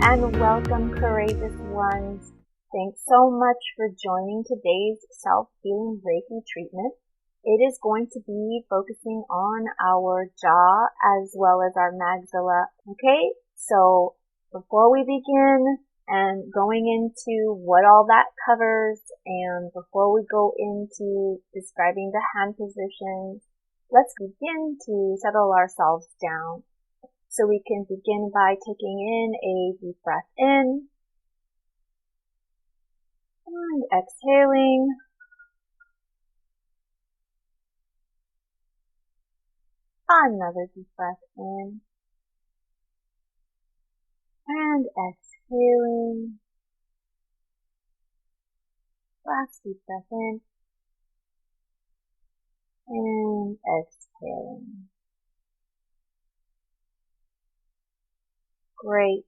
and welcome, courageous ones. Thanks so much for joining today's self-healing Reiki treatment. It is going to be focusing on our jaw as well as our maxilla. Okay, so before we begin and going into what all that covers, and before we go into describing the hand positions, let's begin to settle ourselves down. So we can begin by taking in a deep breath in and exhaling. Another deep breath in and exhaling. Last deep breath in and exhaling. Great.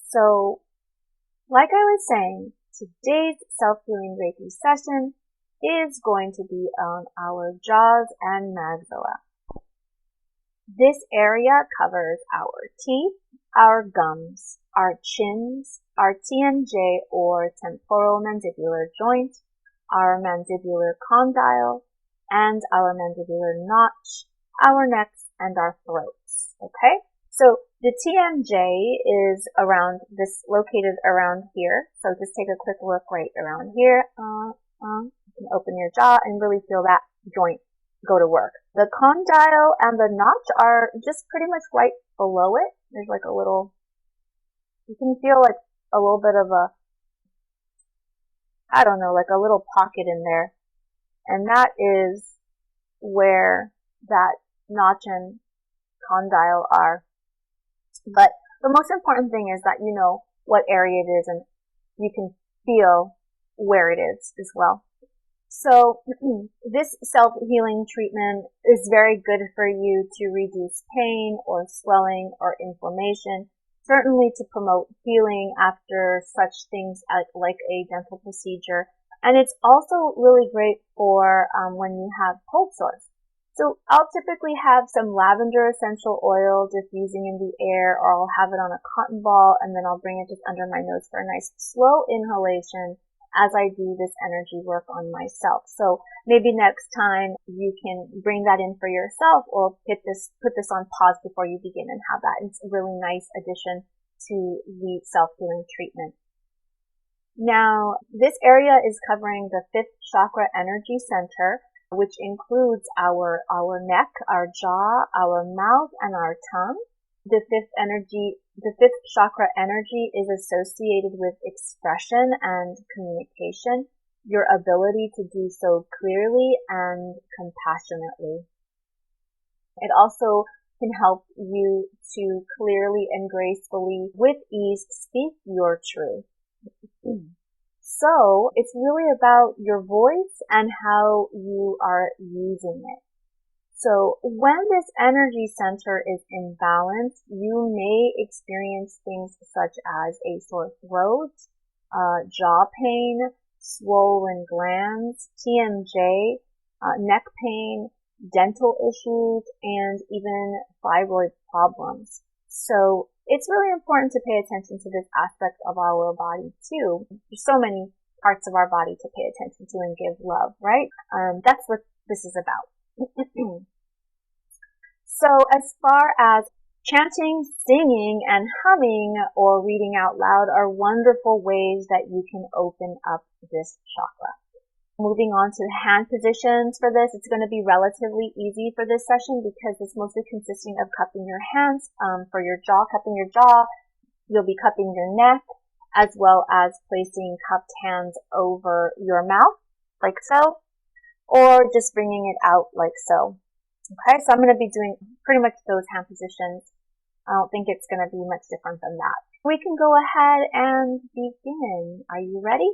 So, like I was saying, today's self-healing Reiki session is going to be on our jaws and maxilla. This area covers our teeth, our gums, our chins, our TMJ or temporal mandibular joint, our mandibular condyle, and our mandibular notch, our necks, and our throats. Okay? So the TMJ is located around here. So just take a quick look right around here. You can open your jaw and really feel that joint go to work. The condyle and the notch are just pretty much right below it. There's like a little, you can feel like a little bit of like a little pocket in there. And that is where that notch and condyle are. But the most important thing is that you know what area it is and you can feel where it is as well. So this self-healing treatment is very good for you to reduce pain or swelling or inflammation, certainly to promote healing after such things like a dental procedure. And it's also really great for when you have cold sores. So I'll typically have some lavender essential oil diffusing in the air, or I'll have it on a cotton ball, and then I'll bring it just under my nose for a nice slow inhalation as I do this energy work on myself. So maybe next time you can bring that in for yourself, or put this on pause before you begin and have that. It's a really nice addition to the self-healing treatment. Now, this area is covering the 5th chakra energy center, which includes our neck, our jaw, our mouth, and our tongue. The 5th chakra energy is associated with expression and communication, your ability to do so clearly and compassionately. It also can help you to clearly and gracefully, with ease, speak your truth. So it's really about your voice and how you are using it. So when this energy center is imbalanced, you may experience things such as a sore throat, jaw pain, swollen glands, TMJ, neck pain, dental issues, and even thyroid problems. So it's really important to pay attention to this aspect of our body too. There's so many parts of our body to pay attention to and give love, right? That's what this is about. So as far as chanting, singing, and humming or reading out loud are wonderful ways that you can open up this chakra. Moving on to hand positions for this, it's going to be relatively easy for this session because it's mostly consisting of cupping your hands for your jaw, cupping your jaw. You'll be cupping your neck as well as placing cupped hands over your mouth like so, or just bringing it out like so. Okay, so I'm going to be doing pretty much those hand positions. I don't think it's going to be much different than that. We can go ahead and begin. Are you ready?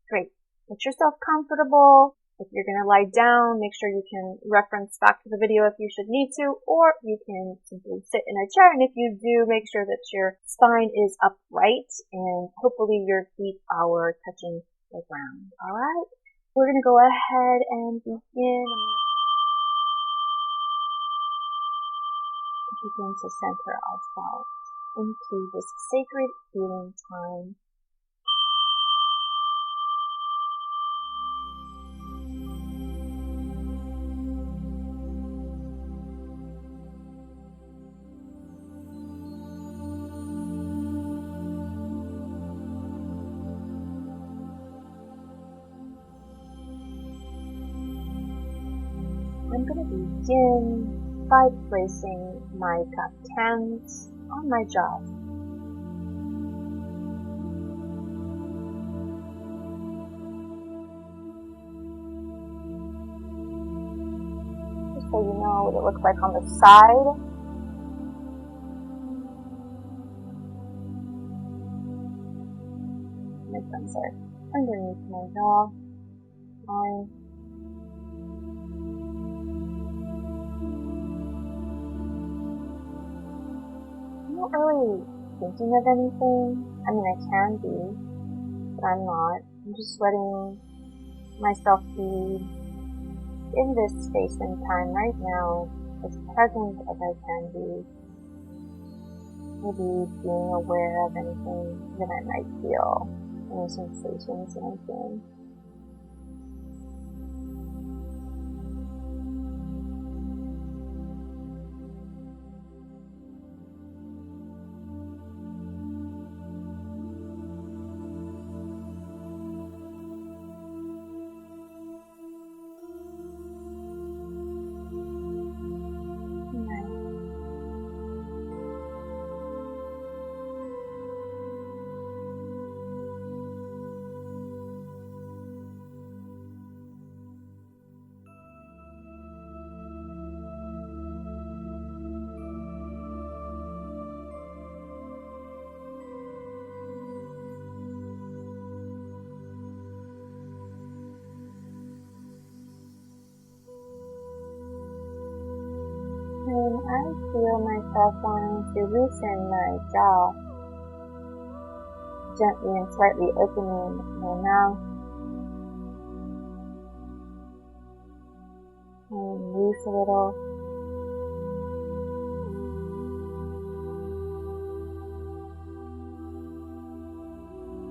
Great. Get yourself comfortable. If you're going to lie down, make sure you can reference back to the video if you should need to, or you can simply sit in a chair. And if you do, make sure that your spine is upright and hopefully your feet are touching the ground. All right. We're going to go ahead and begin. Begin to center ourselves. into this sacred healing time. I'm going to begin by placing my cupped hands on my jaw. Just so you know what it looks like on the side. My thumbs are underneath my jaw line. I'm not really thinking of anything. I mean, I can be, but I'm not. I'm just letting myself be in this space and time right now, as present as I can be. Maybe being aware of anything that I might feel, any sensations that I'm feeling. And I feel myself wanting to loosen my jaw, gently and slightly opening my mouth, and loose a little.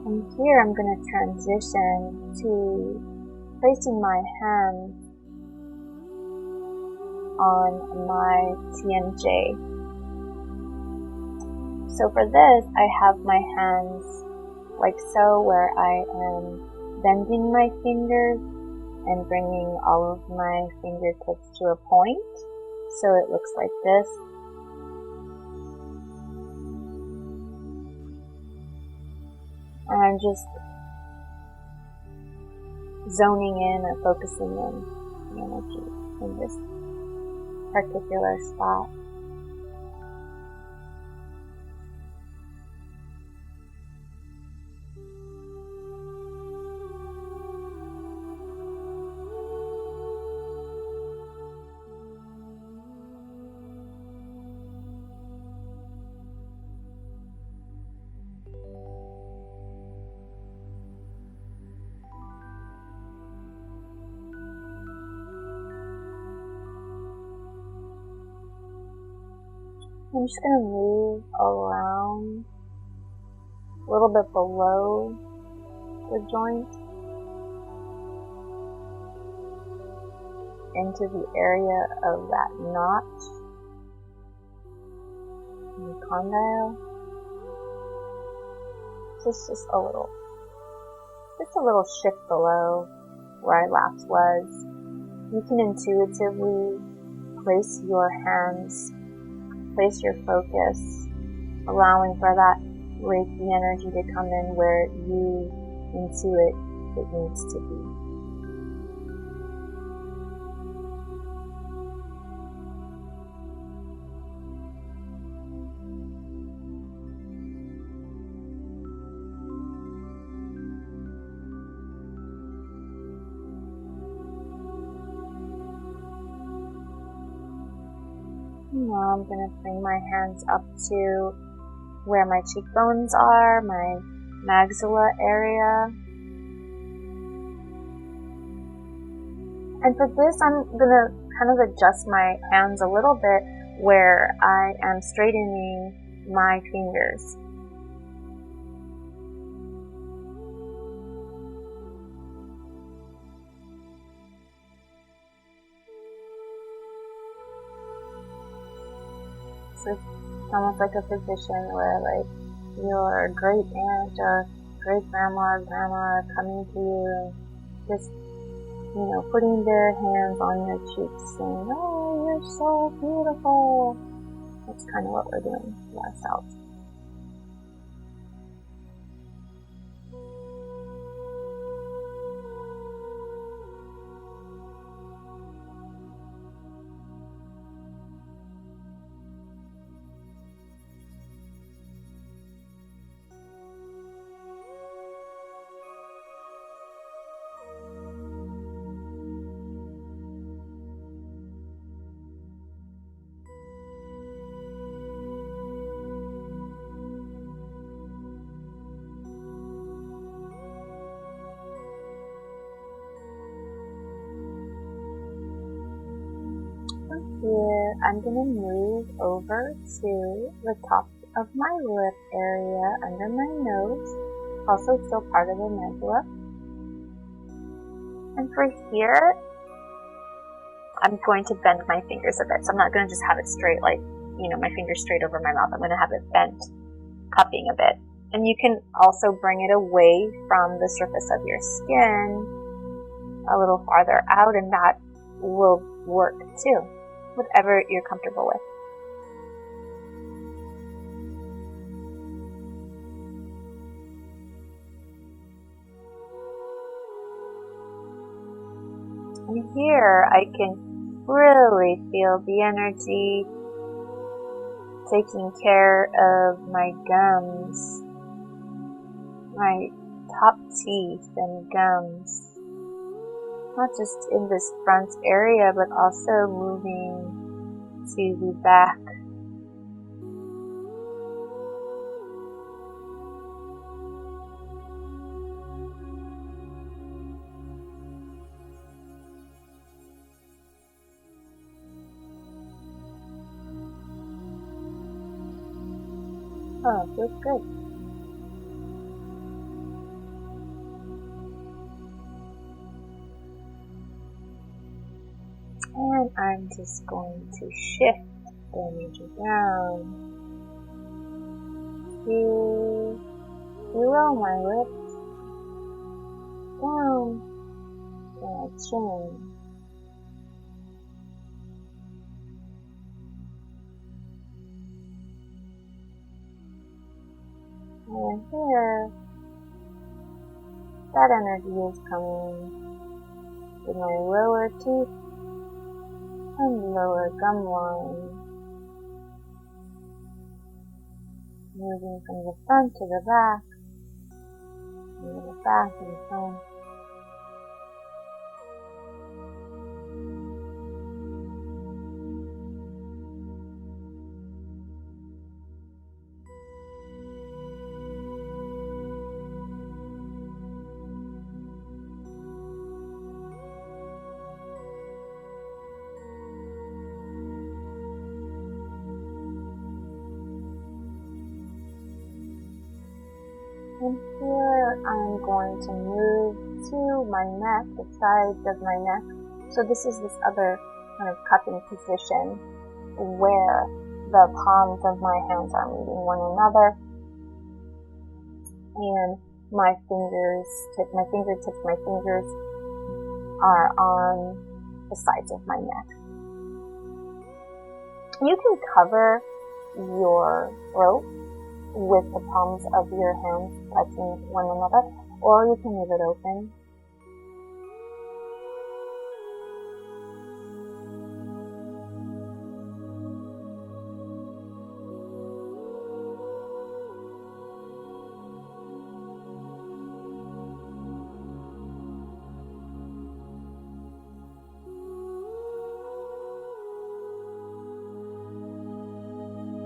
And here I'm going to transition to placing my hands on my TMJ. So for this, I have my hands like so, where I am bending my fingers and bringing all of my fingertips to a point. So it looks like this. And I'm just zoning in or focusing in the energy in this particular spot. I'm just going to move around a little bit below the joint into the area of that notch in the condyle. Just a little shift below where I last was. You can intuitively place your hands, place your focus, allowing for that Reiki energy to come in where you intuit it needs to be. Now I'm going to bring my hands up to where my cheekbones are, my maxilla area. And for this, I'm going to kind of adjust my hands a little bit where I am straightening my fingers. So it's almost like a physician where like your great aunt or great grandma or grandma are coming to you and just, putting their hands on your cheeks saying, "Oh, you're so beautiful." That's kind of what we're doing to ourselves. Here, I'm going to move over to the top of my lip area under my nose, also still part of the nebula. And for here, I'm going to bend my fingers a bit. So I'm not going to just have it straight, like, my fingers straight over my mouth. I'm going to have it bent, cupping a bit. And you can also bring it away from the surface of your skin a little farther out, and that will work too. Whatever you're comfortable with. And here I can really feel the energy taking care of my gums, my top teeth and gums. Not just in this front area, but also moving to the back. Oh, feels good. And I'm just going to shift the energy down to below my lips, down to my chin, and here, that energy is coming to my lower teeth and lower gum line, moving from the front to the back, and the back to the front. And here I'm going to move to my neck, the sides of my neck. So this is this other kind of cupping position where the palms of my hands are meeting one another. And my fingertips are on the sides of my neck. You can cover your throat with the palms of your hands touching one another, or you can leave it open.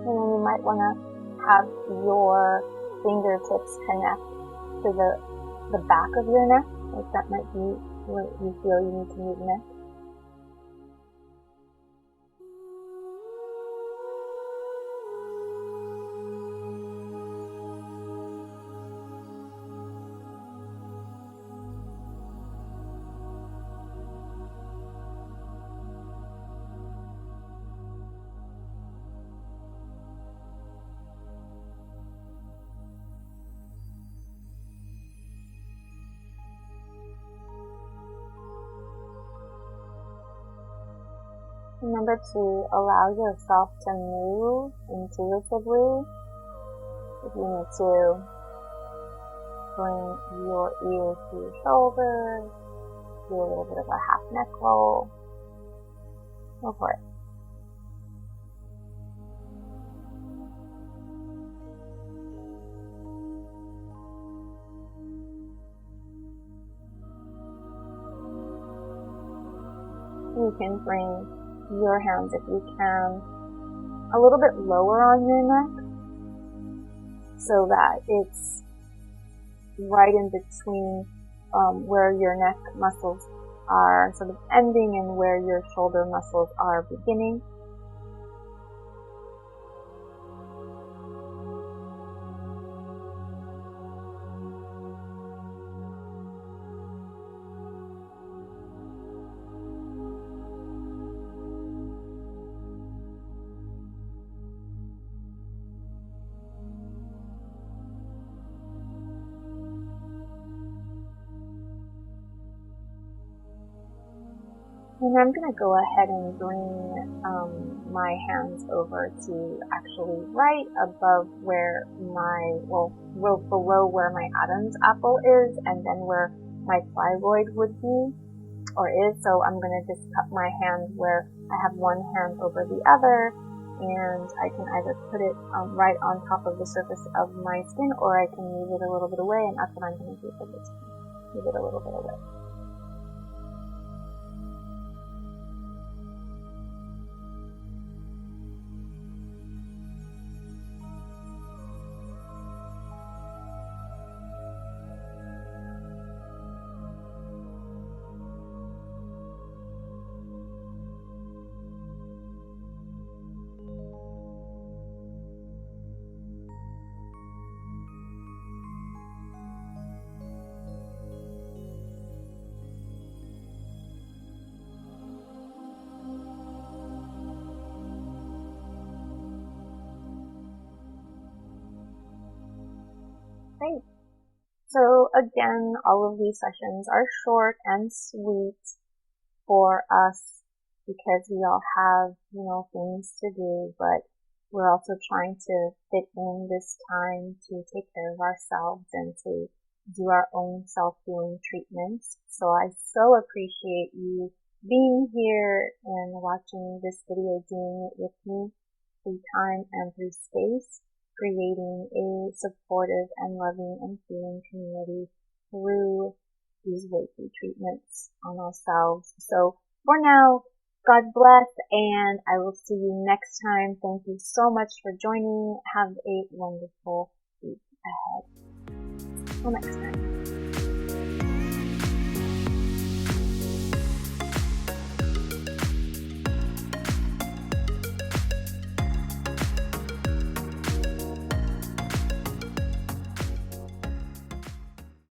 And then you might want to have your fingertips connect to the back of your neck, if that might be where you feel you need to move next. Remember to allow yourself to move intuitively. If you need to bring your ears to your shoulders, do a little bit of a half neck roll, go for it. You can bring your hands, if you can, a little bit lower on your neck so that it's right in between where your neck muscles are sort of ending and where your shoulder muscles are beginning. And I'm going to go ahead and bring my hands over to actually right above where below where my Adam's apple is, and then where my thyroid would be, or is. So I'm going to just cup my hand where I have one hand over the other, and I can either put it right on top of the surface of my skin, or I can move it a little bit away, and that's what I'm going to do for this one. Move it a little bit away. Great. So again, all of these sessions are short and sweet for us because we all have, things to do, but we're also trying to fit in this time to take care of ourselves and to do our own self-healing treatments. So I so appreciate you being here and watching this video, doing it with me through time and through space, creating a supportive and loving and healing community through these Reiki treatments on ourselves. So for now, God bless, and I will see you next time. Thank you so much for joining. Have a wonderful week ahead. Till next time.